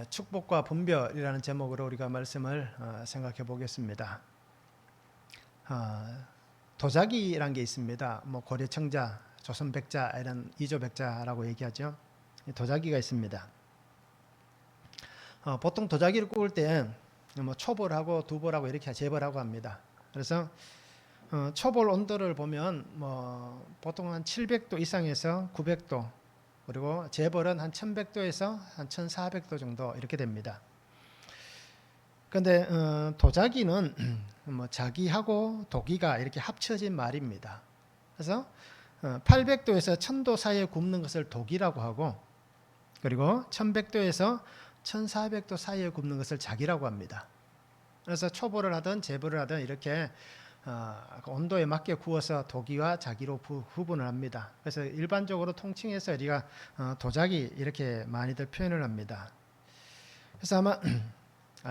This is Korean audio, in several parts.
축복과 분별이라는 제목으로 우리가 말씀을 생각해 보겠습니다. 도자기라는 게 있습니다. 뭐 고려청자, 조선백자 이런 이조백자라고 얘기하죠. 도자기가 있습니다. 보통 도자기를 구울 때 뭐 초벌하고 두벌하고 이렇게 재벌하고 합니다. 그래서 초벌 온도를 보면 뭐 보통 한 700도 이상에서 900도, 그리고 재벌은 한 1100도에서 한 1400도 정도 이렇게 됩니다. 그런데 도자기는 뭐 자기하고 도기가 이렇게 합쳐진 말입니다. 그래서 800도에서 1000도 사이에 굽는 것을 도기라고 하고, 그리고 1100도에서 1400도 사이에 굽는 것을 자기라고 합니다. 그래서 초벌을 하든 재벌을 하든 이렇게 온도에 맞게 구워서 도기와 자기로 구분을 합니다. 그래서 일반적으로 통칭해서 우리가 도자기 이렇게 많이들 표현을 합니다. 그래서 아마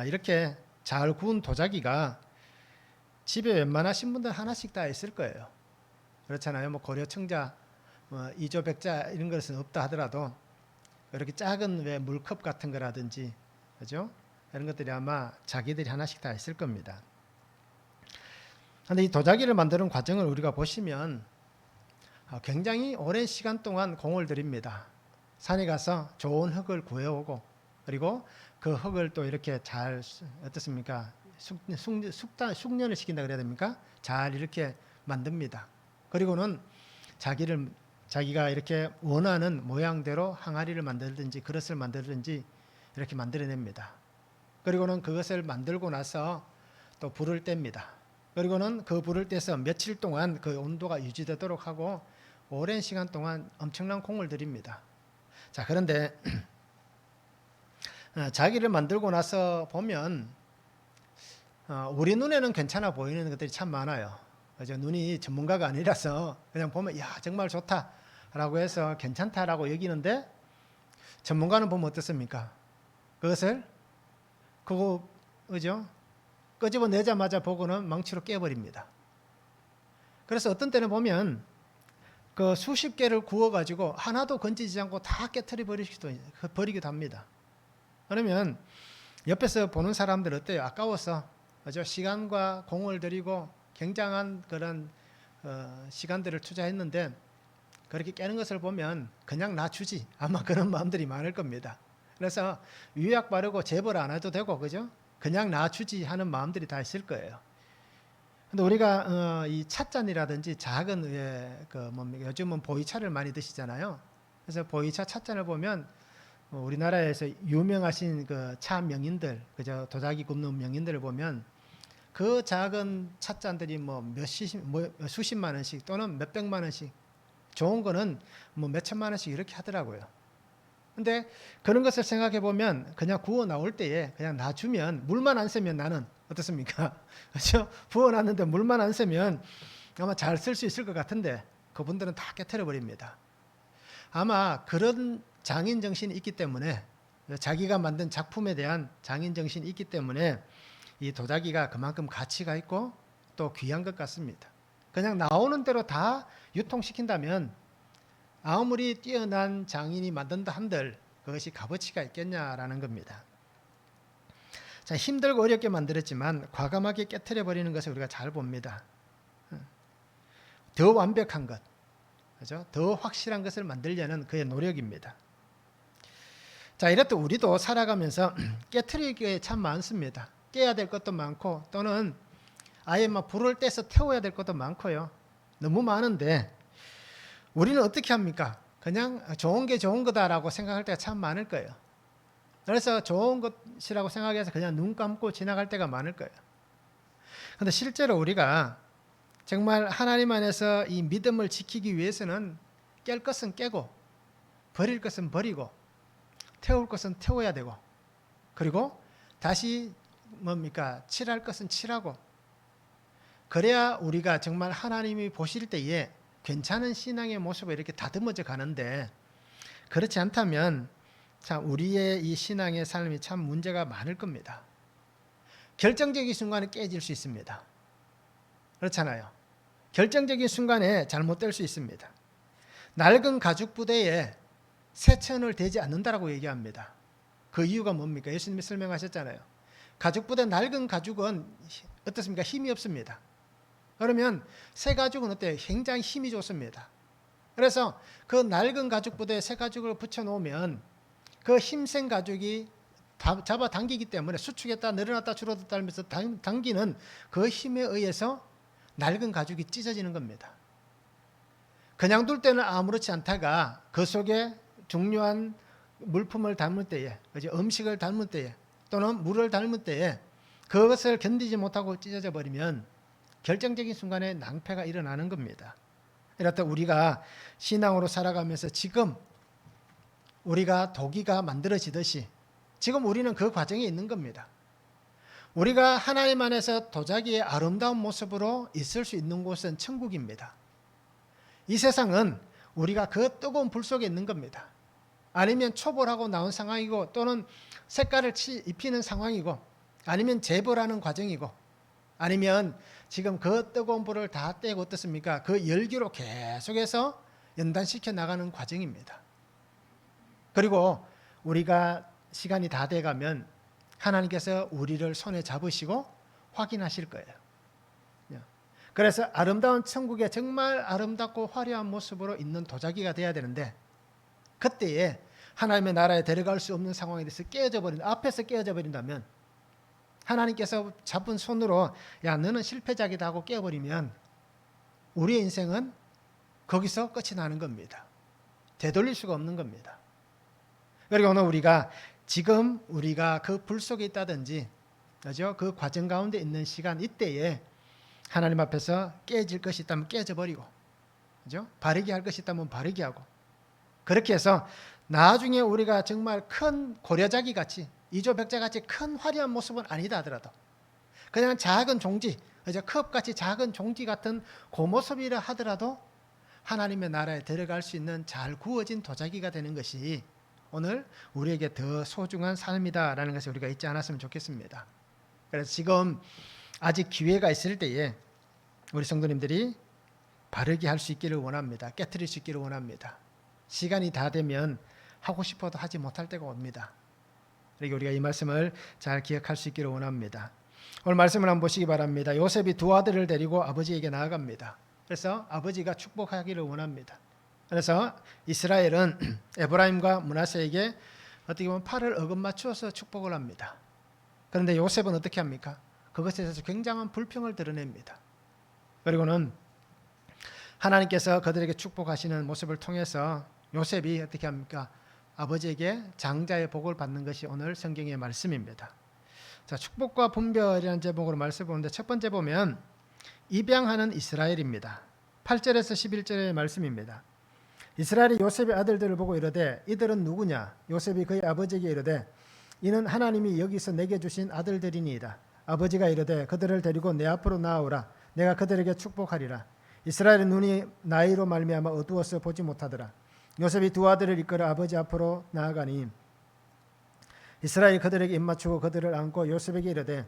이렇게 잘 구운 도자기가 집에 웬만하신 분들 하나씩 다 있을 거예요. 그렇잖아요. 뭐 고려청자, 이조백자 이런 것은 없다 하더라도 이렇게 작은 왜 물컵 같은 거라든지, 그죠? 이런 것들이 아마 자기들이 하나씩 다 있을 겁니다. 그런데 이 도자기를 만드는 과정을 우리가 보시면 굉장히 오랜 시간 동안 공을 들입니다. 산에 가서 좋은 흙을 구해오고, 그리고 그 흙을 또 이렇게 잘 어떻습니까? 숙련을 시킨다 그래야 됩니까? 잘 이렇게 만듭니다. 그리고는 자기가 이렇게 원하는 모양대로 항아리를 만들든지 그릇을 만들든지 이렇게 만들어냅니다. 그리고는 그것을 만들고 나서 또 불을 뗍니다. 그리고는 그 불을 떼서 며칠 동안 그 온도가 유지되도록 하고 오랜 시간 동안 엄청난 공을 들입니다. 자, 그런데 자기를 만들고 나서 보면 우리 눈에는 괜찮아 보이는 것들이 참 많아요. 그죠? 눈이 전문가가 아니라서 그냥 보면 야 정말 좋다라고 해서 괜찮다라고 여기는데, 전문가는 보면 어떻습니까? 그것을 그죠? 끄집어내자마자 보고는 망치로 깨버립니다. 그래서 어떤 때는 보면 그 수십 개를 구워가지고 하나도 건지지 않고 다 깨트려 버리기도 합니다. 그러면 옆에서 보는 사람들 어때요? 아까워서, 그죠? 시간과 공을 들이고 굉장한 그런 시간들을 투자했는데 그렇게 깨는 것을 보면 그냥 놔주지, 아마 그런 마음들이 많을 겁니다. 그래서 유약 바르고 재벌 안 해도 되고, 그죠? 그냥 놔주지 하는 마음들이 다 있을 거예요. 근데 우리가 이 찻잔이라든지 작은 요즘은 보이차를 많이 드시잖아요. 그래서 보이차 찻잔을 보면 우리나라에서 유명하신 그 차 명인들, 그죠? 도자기 굽는 명인들을 보면 그 작은 찻잔들이 수십만 원씩 또는 몇백만 원씩, 좋은 거는 뭐 몇천만 원씩 이렇게 하더라고요. 근데 그런 것을 생각해 보면 그냥 구워 나올 때에 그냥 놔주면, 물만 안 쓰면 나는 어떻습니까? 그렇죠? 부어 놨는데 물만 안 쓰면 아마 잘 쓸 수 있을 것 같은데 그분들은 다 깨트려 버립니다. 아마 그런 장인 정신이 있기 때문에, 자기가 만든 작품에 대한 장인 정신이 있기 때문에 이 도자기가 그만큼 가치가 있고 또 귀한 것 같습니다. 그냥 나오는 대로 다 유통시킨다면 아무리 뛰어난 장인이 만든다 한들 그것이 값어치가 있겠냐라는 겁니다. 자, 힘들고 어렵게 만들었지만 과감하게 깨트려 버리는 것을 우리가 잘 봅니다. 더 완벽한 것, 그죠? 더 확실한 것을 만들려는 그의 노력입니다. 자, 이렇듯 우리도 살아가면서 깨트릴 게 참 많습니다. 깨야 될 것도 많고, 또는 아예 막 불을 떼서 태워야 될 것도 많고요. 너무 많은데 우리는 어떻게 합니까? 그냥 좋은 게 좋은 거다라고 생각할 때가 참 많을 거예요. 그래서 좋은 것이라고 생각해서 그냥 눈 감고 지나갈 때가 많을 거예요. 그런데 실제로 우리가 정말 하나님 안에서 이 믿음을 지키기 위해서는 깰 것은 깨고, 버릴 것은 버리고, 태울 것은 태워야 되고, 그리고 다시 칠할 것은 칠하고, 그래야 우리가 정말 하나님이 보실 때에 괜찮은 신앙의 모습을 이렇게 다듬어져 가는데, 그렇지 않다면 참 우리의 이 신앙의 삶이 참 문제가 많을 겁니다. 결정적인 순간에 깨질 수 있습니다. 그렇잖아요. 결정적인 순간에 잘못될 수 있습니다. 낡은 가죽 부대에 새 천을 대지 않는다라고 얘기합니다. 그 이유가 뭡니까? 예수님이 설명하셨잖아요. 가죽보다 낡은 가죽은 어떻습니까? 힘이 없습니다. 그러면 새 가죽은 어때요? 굉장히 힘이 좋습니다. 그래서 그 낡은 가죽보다 새 가죽을 붙여놓으면 그 힘센 가죽이 잡아 당기기 때문에 수축했다 늘어났다 줄어들었다 하면서 당기는 그 힘에 의해서 낡은 가죽이 찢어지는 겁니다. 그냥 둘 때는 아무렇지 않다가 그 속에 중요한 물품을 담을 때에, 음식을 담을 때에 또는 물을 담을 때에 그것을 견디지 못하고 찢어져 버리면 결정적인 순간에 낭패가 일어나는 겁니다. 이렇다 우리가 신앙으로 살아가면서 지금 우리가 도기가 만들어지듯이 지금 우리는 그 과정에 있는 겁니다. 우리가 하나님 안에서 도자기의 아름다운 모습으로 있을 수 있는 곳은 천국입니다. 이 세상은 우리가 그 뜨거운 불 속에 있는 겁니다. 아니면 초벌하고 나온 상황이고 또는 색깔을 입히는 상황이고 아니면 재벌하는 과정이고 아니면 지금 그 뜨거운 불을 다 떼고 어떻습니까? 그 열기로 계속해서 연단시켜 나가는 과정입니다. 그리고 우리가 시간이 다 돼가면 하나님께서 우리를 손에 잡으시고 확인하실 거예요. 그래서 아름다운 천국에 정말 아름답고 화려한 모습으로 있는 도자기가 돼야 되는데 그때에 하나님의 나라에 데려갈 수 없는 상황에 대해서 앞에서 깨어져 버린다면 하나님께서 잡은 손으로 야 너는 실패작이다 하고 깨어버리면 우리의 인생은 거기서 끝이 나는 겁니다. 되돌릴 수가 없는 겁니다. 그리고 오늘 우리가 지금 우리가 그 불 속에 있다든지 그죠? 그 과정 가운데 있는 시간 이때에 하나님 앞에서 깨질 것이 있다면 깨져버리고 그죠? 바르게 할 것이 있다면 바르게 하고 그렇게 해서 나중에 우리가 정말 큰 고려자기 같이 이조백자 같이 큰 화려한 모습은 아니다 하더라도 그냥 작은 종지 컵같이 작은 종지 같은 그 모습이라 하더라도 하나님의 나라에 들어갈 수 있는 잘 구워진 도자기가 되는 것이 오늘 우리에게 더 소중한 삶이다라는 것을 우리가 잊지 않았으면 좋겠습니다. 그래서 지금 아직 기회가 있을 때에 우리 성도님들이 바르게 할 수 있기를 원합니다. 깨트릴 수 있기를 원합니다. 시간이 다 되면 하고 싶어도 하지 못할 때가 옵니다. 그러니까 우리가 이 말씀을 잘 기억할 수 있기를 원합니다. 오늘 말씀을 한번 보시기 바랍니다. 요셉이 두 아들을 데리고 아버지에게 나아갑니다. 그래서 아버지가 축복하기를 원합니다. 그래서 이스라엘은 에브라임과 므낫세에게 어떻게 보면 팔을 어긋맞추어서 축복을 합니다. 그런데 요셉은 어떻게 합니까? 그것에 대해서 굉장한 불평을 드러냅니다. 그리고는 하나님께서 그들에게 축복하시는 모습을 통해서 요셉이 어떻게 합니까? 아버지에게 장자의 복을 받는 것이 오늘 성경의 말씀입니다. 자, 축복과 분별이라는 제목으로 말씀을 보는데 첫 번째 보면 입양하는 이스라엘입니다. 8절에서 11절의 말씀입니다. 이스라엘이 요셉의 아들들을 보고 이르되 이들은 누구냐? 요셉이 그의 아버지에게 이르되 이는 하나님이 여기서 내게 주신 아들들이니이다. 아버지가 이르되 그들을 데리고 내 앞으로 나아오라. 내가 그들에게 축복하리라. 이스라엘의 눈이 나이로 말미암아 어두워서 보지 못하더라. 요셉이 두 아들을 이끌어 아버지 앞으로 나아가니 이스라엘이 그들에게 입맞추고 그들을 안고 요셉에게 이르되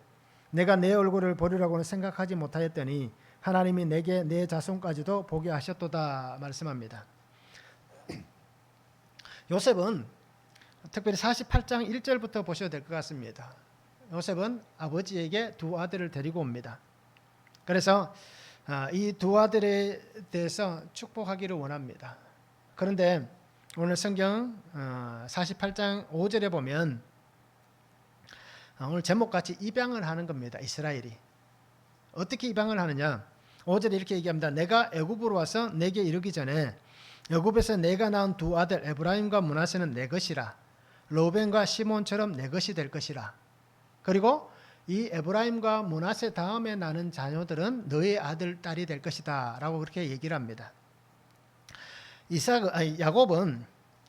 내가 내 얼굴을 보리라고는 생각하지 못하였더니 하나님이 내게 내 자손까지도 보게 하셨도다 말씀합니다. 요셉은 특별히 48장 1절부터 보셔도 될 것 같습니다. 요셉은 아버지에게 두 아들을 데리고 옵니다. 그래서 이 두 아들에 대해서 축복하기를 원합니다. 그런데 오늘 성경 48장 5절에 보면 오늘 제목같이 입양을 하는 겁니다. 이스라엘이. 어떻게 입양을 하느냐? 5절에 이렇게 얘기합니다. 내가 애굽으로 와서 내게 이르기 전에 애굽에서 내가 낳은 두 아들 에브라임과 므낫세는 내 것이라. 로벤과 시몬처럼 내 것이 될 것이라. 그리고 이 에브라임과 므낫세 다음에 나는 자녀들은 너의 아들 딸이 될 것이다 라고 그렇게 얘기를 합니다. 야곱은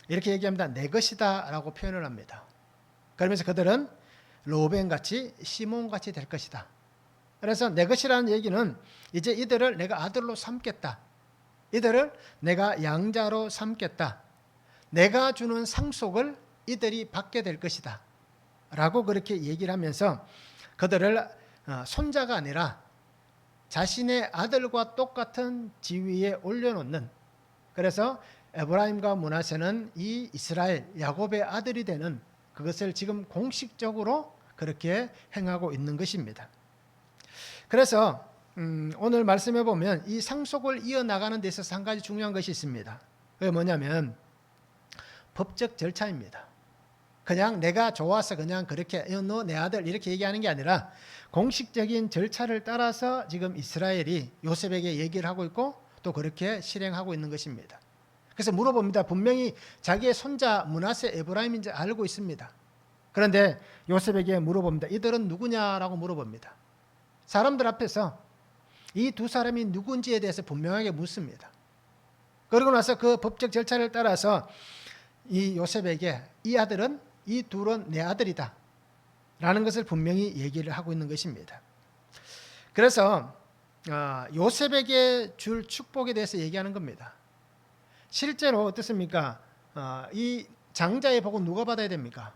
이렇게 얘기합니다. 내 것이다 라고 표현을 합니다. 그러면서 그들은 로벤같이 시몬같이 될 것이다. 그래서 내 것이라는 얘기는 이제 이들을 내가 아들로 삼겠다. 이들을 내가 양자로 삼겠다. 내가 주는 상속을 이들이 받게 될 것이다 라고 그렇게 얘기를 하면서 그들을 손자가 아니라 자신의 아들과 똑같은 지위에 올려놓는, 그래서 에브라임과 므낫세는 이 이스라엘 야곱의 아들이 되는 그것을 지금 공식적으로 그렇게 행하고 있는 것입니다. 그래서 오늘 말씀해 보면 이 상속을 이어나가는 데 있어서 한 가지 중요한 것이 있습니다. 그게 뭐냐면 법적 절차입니다. 그냥 내가 좋아서 그냥 그렇게 너 내 아들 이렇게 얘기하는 게 아니라 공식적인 절차를 따라서 지금 이스라엘이 요셉에게 얘기를 하고 있고 또 그렇게 실행하고 있는 것입니다. 그래서 물어봅니다. 분명히 자기의 손자 므낫세 에브라임인지 알고 있습니다. 그런데 요셉에게 물어봅니다. 이들은 누구냐라고 물어봅니다. 사람들 앞에서 이 두 사람이 누군지에 대해서 분명하게 묻습니다. 그러고 나서 그 법적 절차를 따라서 이 요셉에게 이 둘은 내 아들이다 라는 것을 분명히 얘기를 하고 있는 것입니다. 그래서 요셉에게 줄 축복에 대해서 얘기하는 겁니다. 실제로 어떻습니까? 이 장자의 복은 누가 받아야 됩니까?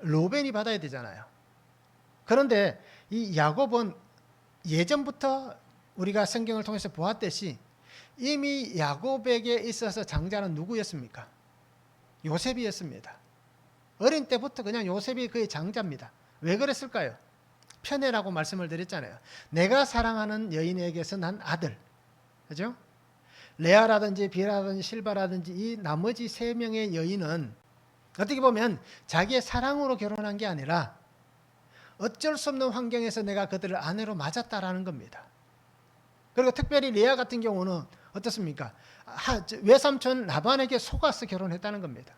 로벤이 받아야 되잖아요. 그런데 이 야곱은 예전부터 우리가 성경을 통해서 보았듯이 이미 야곱에게 있어서 장자는 누구였습니까? 요셉이었습니다. 어린 때부터 그냥 요셉이 그의 장자입니다. 왜 그랬을까요? 편애라고 말씀을 드렸잖아요. 내가 사랑하는 여인에게서 난 아들. 그죠? 레아라든지 비라든지 실바라든지 이 나머지 세 명의 여인은 어떻게 보면 자기의 사랑으로 결혼한 게 아니라 어쩔 수 없는 환경에서 내가 그들을 아내로 맞았다라는 겁니다. 그리고 특별히 레아 같은 경우는 어떻습니까? 외삼촌 라반에게 속아서 결혼했다는 겁니다.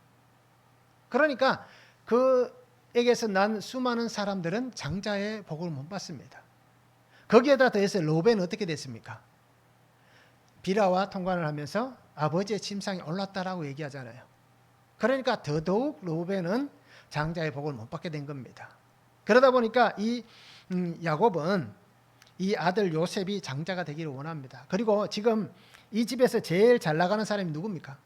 그러니까 그에게서 난 수많은 사람들은 장자의 복을 못 받습니다. 거기에다 더해서 로벤은 어떻게 됐습니까? 비라와 통관을 하면서 아버지의 침상에 올랐다라고 얘기하잖아요. 그러니까 더더욱 로벤은 장자의 복을 못 받게 된 겁니다. 그러다 보니까 이 야곱은 이 아들 요셉이 장자가 되기를 원합니다. 그리고 지금 이 집에서 제일 잘 나가는 사람이 누굽니까?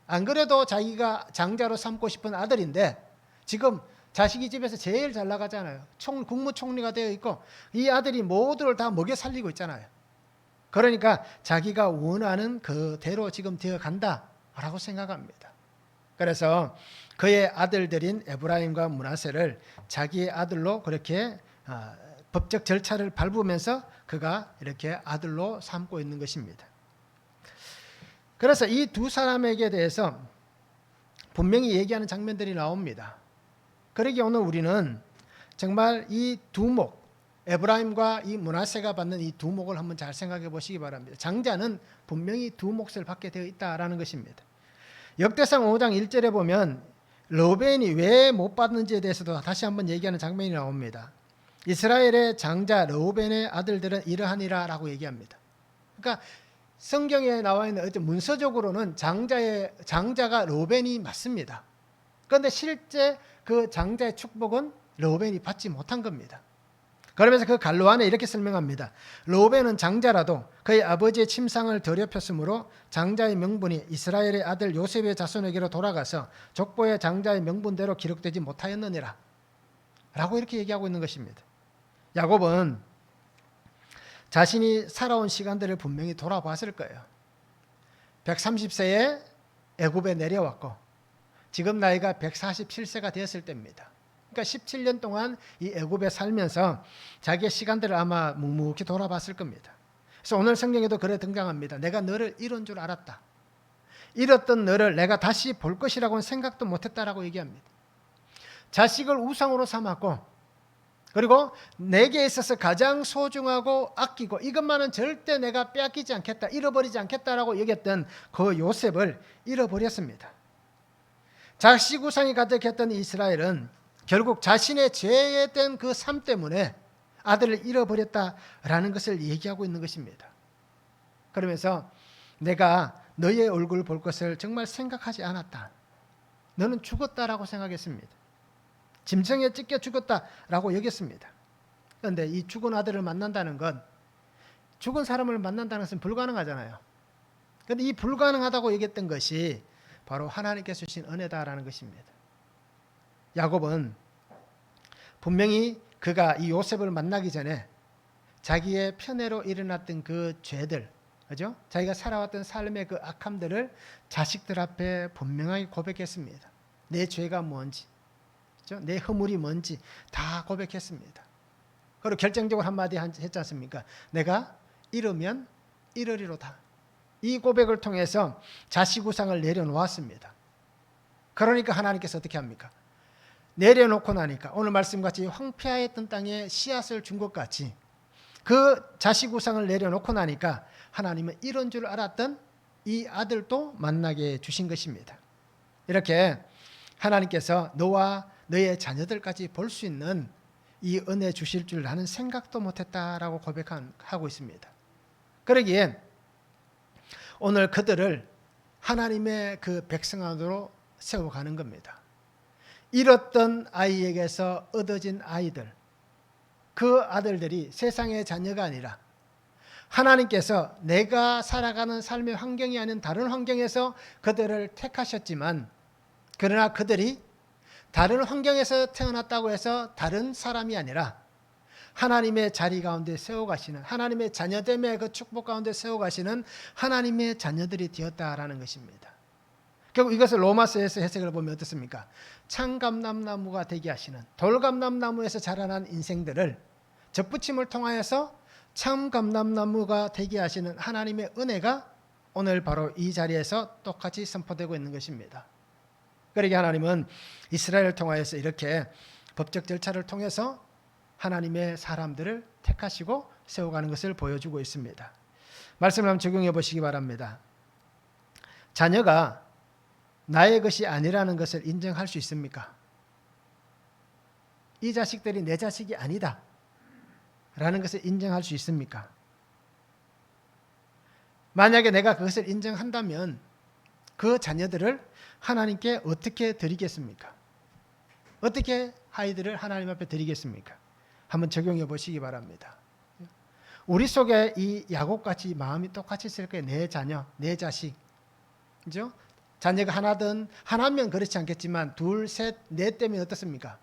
안 그래도 자기가 장자로 삼고 싶은 아들인데 지금 자식이 집에서 제일 잘 나가잖아요. 국무총리가 되어 있고 이 아들이 모두를 다 먹여 살리고 있잖아요. 그러니까 자기가 원하는 그대로 지금 되어 간다라고 생각합니다. 그래서 그의 아들들인 에브라임과 므낫세를 자기의 아들로 그렇게 법적 절차를 밟으면서 그가 이렇게 아들로 삼고 있는 것입니다. 그래서 이 두 사람에게 대해서 분명히 얘기하는 장면들이 나옵니다. 그러기에 오늘 우리는 정말 이 두목, 에브라임과 이 므낫세가 받는 이 두목을 한번 잘 생각해 보시기 바랍니다. 장자는 분명히 두 몫을 받게 되어 있다라는 것입니다. 역대상 5장 1절에 보면 로벤이 왜 못 받는지에 대해서도 다시 한번 얘기하는 장면이 나옵니다. 이스라엘의 장자 로벤의 아들들은 이러하니라 라고 얘기합니다. 그러니까 성경에 나와 있는 어떤 문서적으로는 장자가 로벤이 맞습니다. 그런데 실제 그 장자의 축복은 로벤이 받지 못한 겁니다. 그러면서 그 갈로 안에 이렇게 설명합니다. 로벤은 장자라도 그의 아버지의 침상을 더럽혔으므로 장자의 명분이 이스라엘의 아들 요셉의 자손에게로 돌아가서 족보의 장자의 명분대로 기록되지 못하였느니라 라고 이렇게 얘기하고 있는 것입니다. 야곱은 자신이 살아온 시간들을 분명히 돌아봤을 거예요. 130세에 애굽에 내려왔고 지금 나이가 147세가 되었을 때입니다. 그러니까 17년 동안 이 애굽에 살면서 자기의 시간들을 아마 묵묵히 돌아봤을 겁니다. 그래서 오늘 성경에도 그래 등장합니다. 내가 너를 잃은 줄 알았다. 잃었던 너를 내가 다시 볼 것이라고는 생각도 못했다라고 얘기합니다. 자식을 우상으로 삼았고 그리고 내게 있어서 가장 소중하고 아끼고 이것만은 절대 내가 빼앗기지 않겠다, 잃어버리지 않겠다라고 여겼던 그 요셉을 잃어버렸습니다. 자식 우상이 가득했던 이스라엘은 결국 자신의 죄된 그 삶 때문에 아들을 잃어버렸다라는 것을 얘기하고 있는 것입니다. 그러면서 내가 너의 얼굴 볼 것을 정말 생각하지 않았다. 너는 죽었다라고 생각했습니다. 짐승에 찢겨 죽었다라고 여겼습니다. 그런데 이 죽은 아들을 만난다는 건 죽은 사람을 만난다는 것은 불가능하잖아요. 그런데 이 불가능하다고 얘기했던 것이 바로 하나님께서 주신 은혜다라는 것입니다. 야곱은 분명히 그가 이 요셉을 만나기 전에 자기의 편애로 일어났던 그 죄들, 그죠? 자기가 살아왔던 삶의 그 악함들을 자식들 앞에 분명하게 고백했습니다. 내 죄가 뭔지, 그렇죠? 내 허물이 뭔지 다 고백했습니다. 그리고 결정적으로 한마디 했지 않습니까? 내가 이르면 이르리로다. 이 고백을 통해서 자식우상을 내려놓았습니다. 그러니까 하나님께서 어떻게 합니까? 내려놓고 나니까 오늘 말씀같이 황폐하였던 땅에 씨앗을 준 것 같이 그 자식우상을 내려놓고 나니까 하나님은 이런 줄 알았던 이 아들도 만나게 주신 것입니다. 이렇게 하나님께서 너와 너의 자녀들까지 볼 수 있는 이 은혜 주실 줄 나는 생각도 못했다라고 고백하고 있습니다. 그러기에 오늘 그들을 하나님의 그 백성 안으로 세워가는 겁니다. 잃었던 아이에게서 얻어진 아이들, 그 아들들이 세상의 자녀가 아니라 하나님께서 내가 살아가는 삶의 환경이 아닌 다른 환경에서 그들을 택하셨지만, 그러나 그들이 다른 환경에서 태어났다고 해서 다른 사람이 아니라 하나님의 자리 가운데 세워가시는, 하나님의 자녀됨의 그 축복 가운데 세워가시는 하나님의 자녀들이 되었다라는 것입니다. 결국 이것을 로마서에서 해석을 보면 어떻습니까? 참감람나무가 되게 하시는, 돌감람나무에서 자라난 인생들을 접붙임을 통하여서 참감람나무가 되게 하시는 하나님의 은혜가 오늘 바로 이 자리에서 똑같이 선포되고 있는 것입니다. 그러기에 하나님은 이스라엘을 통하여서 이렇게 법적 절차를 통해서 하나님의 사람들을 택하시고 세워가는 것을 보여주고 있습니다. 말씀을 한번 적용해 보시기 바랍니다. 자녀가 나의 것이 아니라는 것을 인정할 수 있습니까? 이 자식들이 내 자식이 아니다 라는 것을 인정할 수 있습니까? 만약에 내가 그것을 인정한다면 그 자녀들을 하나님께 어떻게 드리겠습니까? 어떻게 아이들을 하나님 앞에 드리겠습니까? 한번 적용해 보시기 바랍니다. 우리 속에 이 야곱같이 마음이 똑같이 있을 거예요. 내 자녀, 내 자식, 그죠? 자녀가 하나든 하나면 그렇지 않겠지만 둘, 셋, 넷 되면 어떻습니까?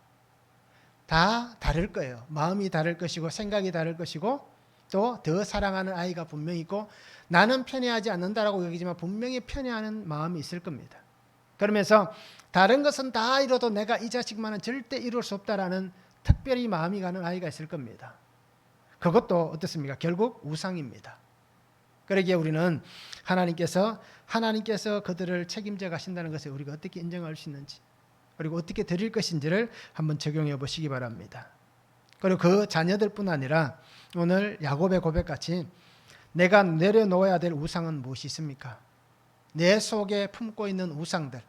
다 다를 거예요. 마음이 다를 것이고 생각이 다를 것이고 또 더 사랑하는 아이가 분명히 있고 나는 편애하지 않는다라고 여기지만 분명히 편애하는 마음이 있을 겁니다. 그러면서 다른 것은 다 이뤄도 내가 이 자식만은 절대 이룰 수 없다라는 특별히 마음이 가는 아이가 있을 겁니다. 그것도 어떻습니까? 결국 우상입니다. 그러기에 우리는 하나님께서 그들을 책임져 가신다는 것을 우리가 어떻게 인정할 수 있는지, 그리고 어떻게 드릴 것인지를 한번 적용해 보시기 바랍니다. 그리고 그 자녀들뿐 아니라 오늘 야곱의 고백같이 내가 내려놓아야 될 우상은 무엇이 있습니까? 내 속에 품고 있는 우상들,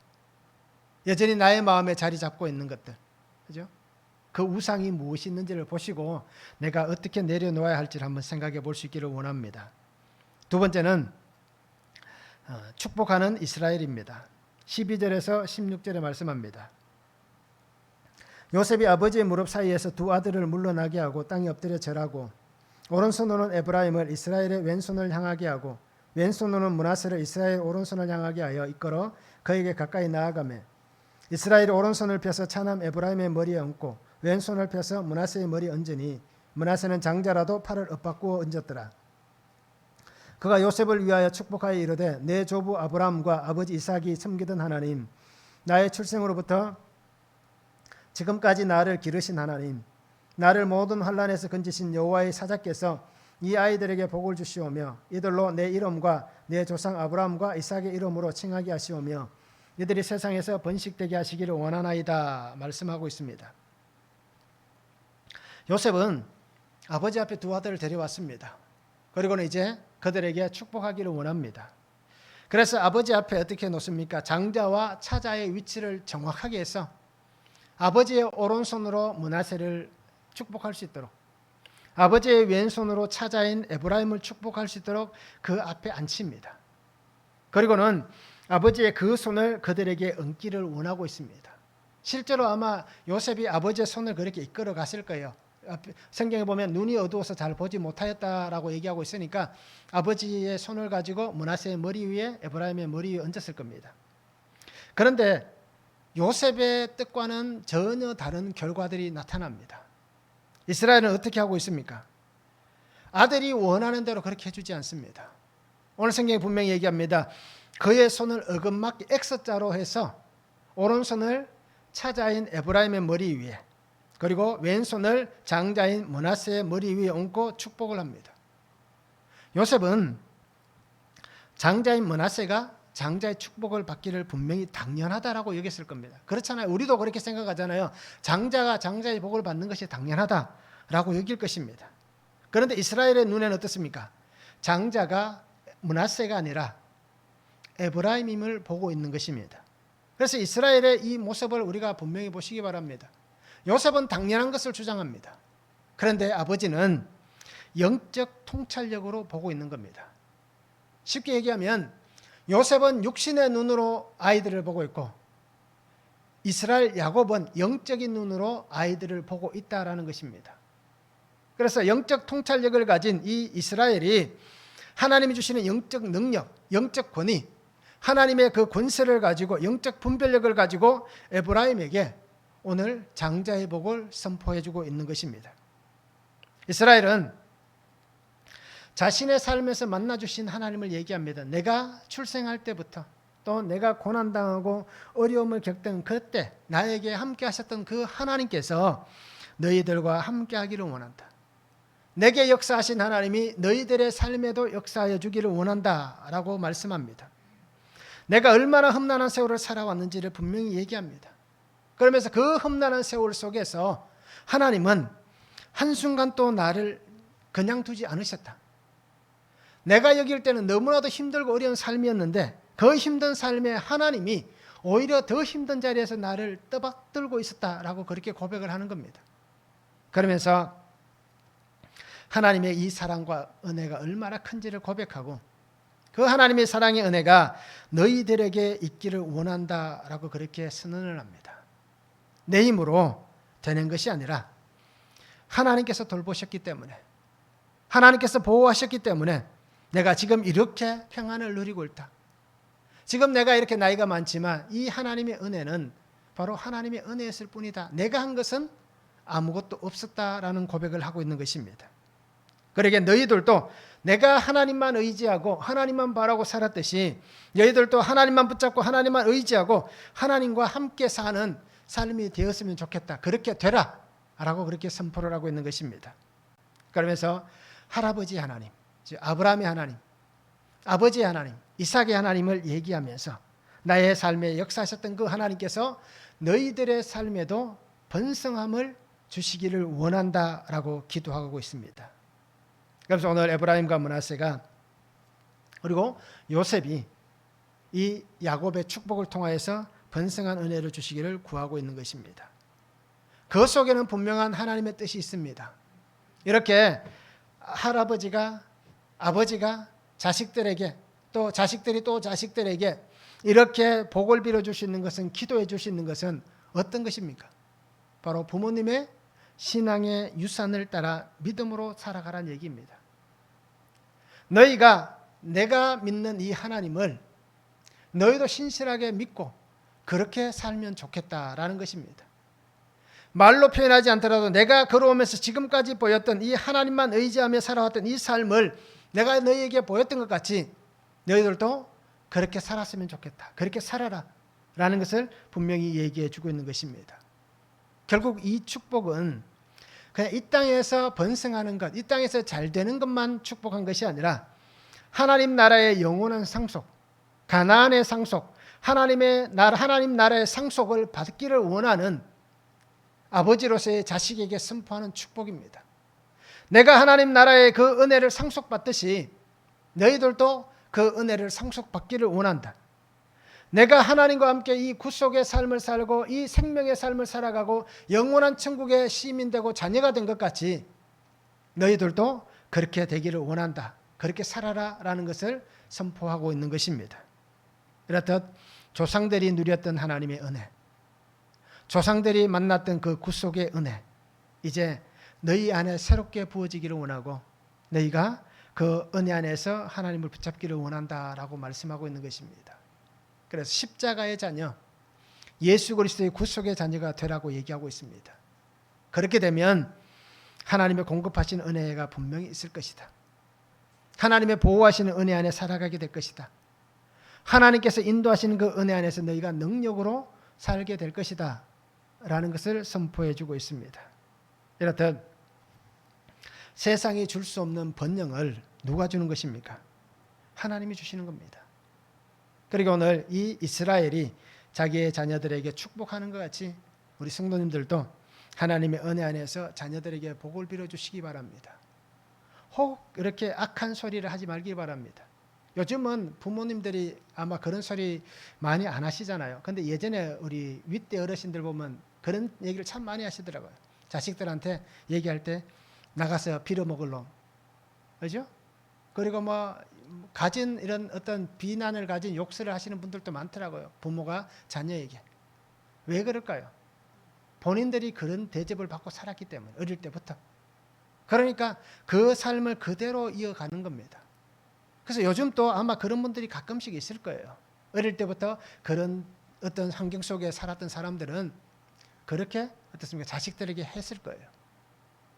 여전히 나의 마음에 자리 잡고 있는 것들, 그죠? 그 우상이 무엇이 있는지를 보시고 내가 어떻게 내려놓아야 할지를 한번 생각해 볼 수 있기를 원합니다. 두 번째는 축복하는 이스라엘입니다. 12절에서 16절에 말씀합니다. 요셉이 아버지의 무릎 사이에서 두 아들을 물러나게 하고 땅에 엎드려 절하고 오른손으로는 에브라임을 이스라엘의 왼손을 향하게 하고 왼손으로는 므낫세를 이스라엘 오른손을 향하게 하여 이끌어 그에게 가까이 나아가매 이스라엘이 오른손을 펴서 차남 에브라임의 머리에 얹고 왼손을 펴서 므낫세의 머리에 얹으니 므낫세는 장자라도 팔을 엇바꾸어 얹었더라. 그가 요셉을 위하여 축복하여 이르되 내 조부 아브라함과 아버지 이삭이 섬기던 하나님, 나의 출생으로부터 지금까지 나를 기르신 하나님, 나를 모든 환난에서 건지신 여호와의 사자께서 이 아이들에게 복을 주시오며 이들로 내 이름과 내 조상 아브라함과 이삭의 이름으로 칭하게 하시오며 이들이 세상에서 번식되게 하시기를 원하나이다 말씀하고 있습니다. 요셉은 아버지 앞에 두 아들을 데려왔습니다. 그리고는 이제 그들에게 축복하기를 원합니다. 그래서 아버지 앞에 어떻게 놓습니까? 장자와 차자의 위치를 정확하게 해서 아버지의 오른손으로 므낫세를 축복할 수 있도록, 아버지의 왼손으로 차자인 에브라임을 축복할 수 있도록 그 앞에 앉힙니다. 그리고는 아버지의 그 손을 그들에게 얹기를 원하고 있습니다. 실제로 아마 요셉이 아버지의 손을 그렇게 이끌어 갔을 거예요. 성경에 보면 눈이 어두워서 잘 보지 못하였다라고 얘기하고 있으니까 아버지의 손을 가지고 므낫세의 머리 위에 에브라임의 머리 위에 얹었을 겁니다. 그런데 요셉의 뜻과는 전혀 다른 결과들이 나타납니다. 이스라엘은 어떻게 하고 있습니까? 아들이 원하는 대로 그렇게 해주지 않습니다. 오늘 성경이 분명히 얘기합니다. 그의 손을 어긋맞게 X자로 해서 오른손을 차자인 에브라임의 머리 위에, 그리고 왼손을 장자인 므낫세의 머리 위에 얹고 축복을 합니다. 요셉은 장자인 므낫세가 장자의 축복을 받기를 분명히 당연하다라고 여겼을 겁니다. 그렇잖아요. 우리도 그렇게 생각하잖아요. 장자가 장자의 복을 받는 것이 당연하다라고 여길 것입니다. 그런데 이스라엘의 눈에는 어떻습니까? 장자가 므낫세가 아니라 에브라임임을 보고 있는 것입니다. 그래서 이스라엘의 이 모습을 우리가 분명히 보시기 바랍니다. 요셉은 당연한 것을 주장합니다. 그런데 아버지는 영적 통찰력으로 보고 있는 겁니다. 쉽게 얘기하면 요셉은 육신의 눈으로 아이들을 보고 있고 이스라엘 야곱은 영적인 눈으로 아이들을 보고 있다라는 것입니다. 그래서 영적 통찰력을 가진 이 이스라엘이 하나님이 주시는 영적 능력, 영적 권위, 하나님의 그 권세를 가지고 영적 분별력을 가지고 에브라임에게 오늘 장자의 복을 선포해주고 있는 것입니다. 이스라엘은 자신의 삶에서 만나주신 하나님을 얘기합니다. 내가 출생할 때부터 또 내가 고난당하고 어려움을 겪던 그때 나에게 함께 하셨던 그 하나님께서 너희들과 함께 하기를 원한다. 내게 역사하신 하나님이 너희들의 삶에도 역사하여 주기를 원한다라고 말씀합니다. 내가 얼마나 험난한 세월을 살아왔는지를 분명히 얘기합니다. 그러면서 그 험난한 세월 속에서 하나님은 한순간 또 나를 그냥 두지 않으셨다. 내가 여길 때는 너무나도 힘들고 어려운 삶이었는데 그 힘든 삶에 하나님이 오히려 더 힘든 자리에서 나를 떠받들고 있었다라고 그렇게 고백을 하는 겁니다. 그러면서 하나님의 이 사랑과 은혜가 얼마나 큰지를 고백하고 그 하나님의 사랑의 은혜가 너희들에게 있기를 원한다라고 그렇게 선언을 합니다. 내 힘으로 되는 것이 아니라 하나님께서 돌보셨기 때문에, 하나님께서 보호하셨기 때문에 내가 지금 이렇게 평안을 누리고 있다. 지금 내가 이렇게 나이가 많지만 이 하나님의 은혜는 바로 하나님의 은혜였을 뿐이다. 내가 한 것은 아무것도 없었다라는 고백을 하고 있는 것입니다. 그러게 너희들도 내가 하나님만 의지하고 하나님만 바라고 살았듯이 너희들도 하나님만 붙잡고 하나님만 의지하고 하나님과 함께 사는 삶이 되었으면 좋겠다. 그렇게 되라 라고 그렇게 선포를 하고 있는 것입니다. 그러면서 할아버지 하나님, 즉 아브라함의 하나님, 아버지의 하나님, 이삭의 하나님을 얘기하면서 나의 삶에 역사하셨던 그 하나님께서 너희들의 삶에도 번성함을 주시기를 원한다라고 기도하고 있습니다. 그래서 오늘 에브라임과 므낫세가 그리고 요셉이 이 야곱의 축복을 통하여서 번성한 은혜를 주시기를 구하고 있는 것입니다. 그 속에는 분명한 하나님의 뜻이 있습니다. 이렇게 할아버지가 아버지가 자식들에게 또 자식들이 또 자식들에게 이렇게 복을 빌어 줄 수 있는 것은, 기도해 줄 수 있는 것은 어떤 것입니까? 바로 부모님의 신앙의 유산을 따라 믿음으로 살아가라는 얘기입니다. 너희가 내가 믿는 이 하나님을 너희도 신실하게 믿고 그렇게 살면 좋겠다라는 것입니다. 말로 표현하지 않더라도 내가 걸어오면서 지금까지 보였던 이 하나님만 의지하며 살아왔던 이 삶을 내가 너희에게 보였던 것 같이 너희들도 그렇게 살았으면 좋겠다. 그렇게 살아라 라는 것을 분명히 얘기해 주고 있는 것입니다. 결국 이 축복은 그냥 이 땅에서 번성하는 것, 이 땅에서 잘 되는 것만 축복한 것이 아니라 하나님 나라의 영원한 상속, 가나안의 상속, 하나님 나라의 상속을 받기를 원하는 아버지로서의 자식에게 선포하는 축복입니다. 내가 하나님 나라의 그 은혜를 상속받듯이 너희들도 그 은혜를 상속받기를 원한다. 내가 하나님과 함께 이 구속의 삶을 살고 이 생명의 삶을 살아가고 영원한 천국의 시민되고 자녀가 된 것 같이 너희들도 그렇게 되기를 원한다. 그렇게 살아라 라는 것을 선포하고 있는 것입니다. 이렇듯 조상들이 누렸던 하나님의 은혜, 조상들이 만났던 그 구속의 은혜, 이제 너희 안에 새롭게 부어지기를 원하고 너희가 그 은혜 안에서 하나님을 붙잡기를 원한다라고 말씀하고 있는 것입니다. 그래서 십자가의 자녀, 예수 그리스도의 구속의 자녀가 되라고 얘기하고 있습니다. 그렇게 되면 하나님의 공급하신 은혜가 분명히 있을 것이다. 하나님의 보호하시는 은혜 안에 살아가게 될 것이다. 하나님께서 인도하시는 그 은혜 안에서 너희가 능력으로 살게 될 것이다 라는 것을 선포해 주고 있습니다. 이렇듯 세상이 줄 수 없는 번영을 누가 주는 것입니까? 하나님이 주시는 겁니다. 그리고 오늘 이 이스라엘이 자기의 자녀들에게 축복하는 것 같이 우리 성도님들도 하나님의 은혜 안에서 자녀들에게 복을 빌어주시기 바랍니다. 혹 이렇게 악한 소리를 하지 말기 바랍니다. 요즘은 부모님들이 아마 그런 소리 많이 안 하시잖아요. 근데 예전에 우리 윗대 어르신들 보면 그런 얘기를 참 많이 하시더라고요. 자식들한테 얘기할 때 나가서 빌어먹을 놈, 그죠? 그리고 뭐 가진 이런 어떤 비난을 가진 욕설을 하시는 분들도 많더라고요. 부모가 자녀에게. 왜 그럴까요? 본인들이 그런 대접을 받고 살았기 때문에, 어릴 때부터. 그러니까 그 삶을 그대로 이어가는 겁니다. 그래서 요즘 또 아마 그런 분들이 가끔씩 있을 거예요. 어릴 때부터 그런 어떤 환경 속에 살았던 사람들은 그렇게 어떻습니까? 자식들에게 했을 거예요.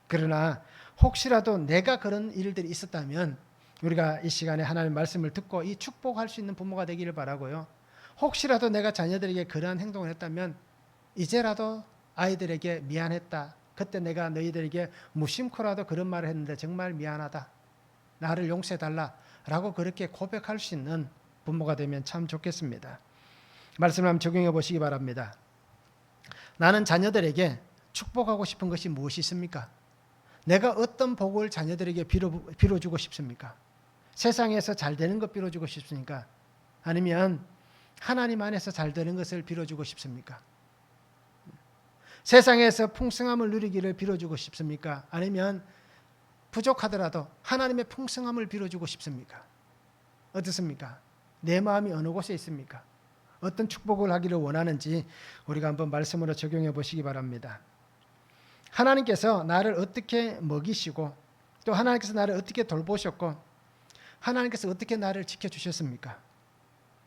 그러나 혹시라도 내가 그런 일들이 있었다면 우리가 이 시간에 하나님의 말씀을 듣고 이 축복할 수 있는 부모가 되기를 바라고요. 혹시라도 내가 자녀들에게 그러한 행동을 했다면 이제라도 아이들에게 미안했다. 그때 내가 너희들에게 무심코라도 그런 말을 했는데 정말 미안하다. 나를 용서해달라. 라고 그렇게 고백할 수 있는 부모가 되면 참 좋겠습니다. 말씀을 한번 적용해 보시기 바랍니다. 나는 자녀들에게 축복하고 싶은 것이 무엇이 있습니까? 내가 어떤 복을 자녀들에게 빌어주고 싶습니까? 세상에서 잘 되는 것 빌어주고 싶습니까? 아니면 하나님 안에서 잘 되는 것을 빌어주고 싶습니까? 세상에서 풍성함을 누리기를 빌어주고 싶습니까? 아니면 부족하더라도 하나님의 풍성함을 빌어주고 싶습니까? 어떻습니까? 내 마음이 어느 곳에 있습니까? 어떤 축복을 하기를 원하는지 우리가 한번 말씀으로 적용해 보시기 바랍니다. 하나님께서 나를 어떻게 먹이시고 또 하나님께서 나를 어떻게 돌보셨고 하나님께서 어떻게 나를 지켜주셨습니까?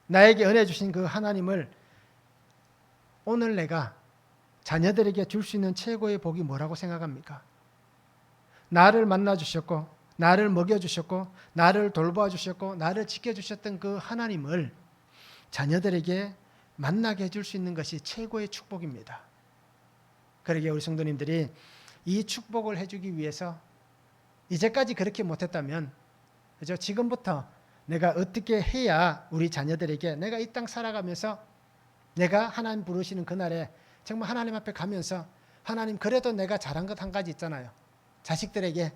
나에게 은혜 주신 그 하나님을 오늘 내가 자녀들에게 줄 수 있는 최고의 복이 뭐라고 생각합니까? 나를 만나주셨고 나를 먹여주셨고 나를 돌봐주셨고 나를 지켜주셨던 그 하나님을 자녀들에게 만나게 해줄 수 있는 것이 최고의 축복입니다. 그러기에 우리 성도님들이 이 축복을 해주기 위해서 이제까지 그렇게 못했다면 그죠? 지금부터 내가 어떻게 해야 우리 자녀들에게 내가 이 땅 살아가면서 내가 하나님 부르시는 그날에 정말 하나님 앞에 가면서 하나님 그래도 내가 잘한 것 한 가지 있잖아요. 자식들에게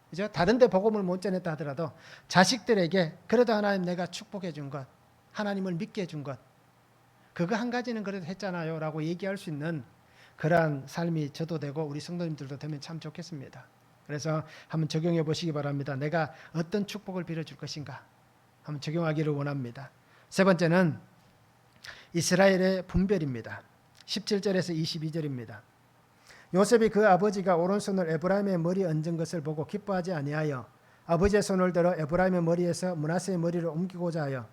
그죠? 다른 데 복음을 못 전했다 하더라도 자식들에게 그래도 하나님 내가 축복해 준 것, 하나님을 믿게 해준 것 그거 한 가지는 그래도 했잖아요 라고 얘기할 수 있는 그러한 삶이 저도 되고 우리 성도님들도 되면 참 좋겠습니다. 그래서 한번 적용해 보시기 바랍니다. 내가 어떤 축복을 빌어줄 것인가 한번 적용하기를 원합니다. 세 번째는 이스라엘의 분별입니다. 17절에서 22절입니다. 요셉이 그 아버지가 오른손을 에브라임의 머리에 얹은 것을 보고 기뻐하지 아니하여 아버지의 손을 들어 에브라임의 머리에서 므낫세의 머리를 옮기고자 하여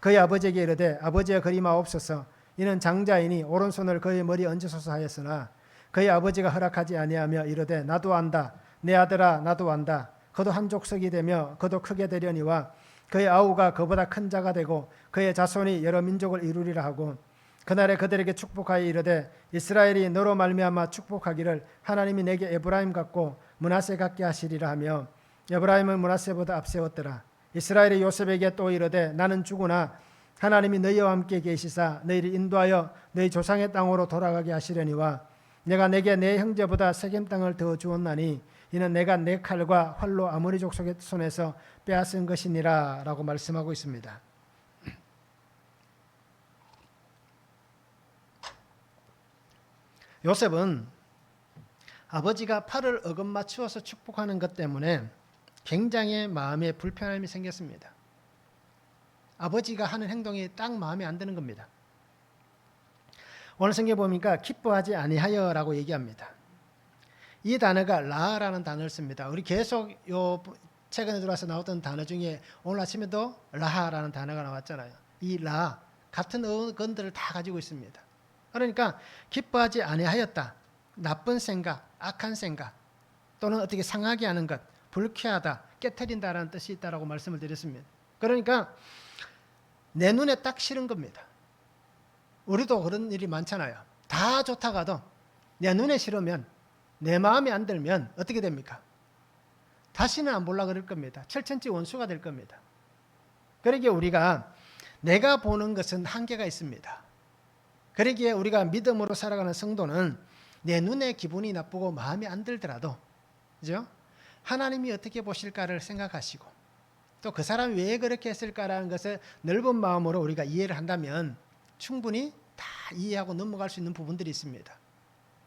그의 아버지에게 이르되 아버지여 그리마옵소서 이는 장자이니 오른손을 그의 머리에 얹으소서 하였으나 그의 아버지가 허락하지 아니하며 이르되 나도 안다 내 아들아 나도 안다 그도 한 족속이 되며 그도 크게 되려니와 그의 아우가 그보다 큰 자가 되고 그의 자손이 여러 민족을 이루리라 하고 그날에 그들에게 축복하여 이르되 이스라엘이 너로 말미암아 축복하기를 하나님이 내게 에브라임 같고 므낫세 같게 하시리라 하며 에브라임은 므낫세보다 앞세웠더라. 이스라엘이 요셉에게 또 이르되 나는 죽으나 하나님이 너희와 함께 계시사 너희를 인도하여 너희 조상의 땅으로 돌아가게 하시려니와 내가 내게 내 형제보다 세겜 땅을 더 주었나니 이는 내가 내 칼과 활로 아모리 족속의 손에서 빼앗은 것이니라 라고 말씀하고 있습니다. 요셉은 아버지가 팔을 어긋맞추어서 축복하는 것 때문에 굉장히 마음에 불편함이 생겼습니다. 아버지가 하는 행동이 딱 마음에 안 드는 겁니다. 오늘 성경에 보니까 기뻐하지 아니하여라고 얘기합니다. 이 단어가 라라는 단어를 씁니다. 우리 계속 요 최근에 들어와서 나왔던 단어 중에 오늘 아침에도 라하라는 단어가 나왔잖아요. 이 라 같은 어근들을 다 가지고 있습니다. 그러니까 기뻐하지 아니하였다. 나쁜 생각, 악한 생각 또는 어떻게 상하게 하는 것, 불쾌하다, 깨트린다라는 뜻이 있다라고 말씀을 드렸습니다. 그러니까 내 눈에 딱 싫은 겁니다. 우리도 그런 일이 많잖아요. 다 좋다가도 내 눈에 싫으면, 내 마음에 안 들면 어떻게 됩니까? 다시는 안 보려고 그럴 겁니다. 철천지 원수가 될 겁니다. 그러기에 우리가 내가 보는 것은 한계가 있습니다. 그러기에 우리가 믿음으로 살아가는 성도는 내 눈에 기분이 나쁘고 마음에 안 들더라도, 그죠? 하나님이 어떻게 보실까를 생각하시고 또 그 사람이 왜 그렇게 했을까라는 것을 넓은 마음으로 우리가 이해를 한다면 충분히 다 이해하고 넘어갈 수 있는 부분들이 있습니다.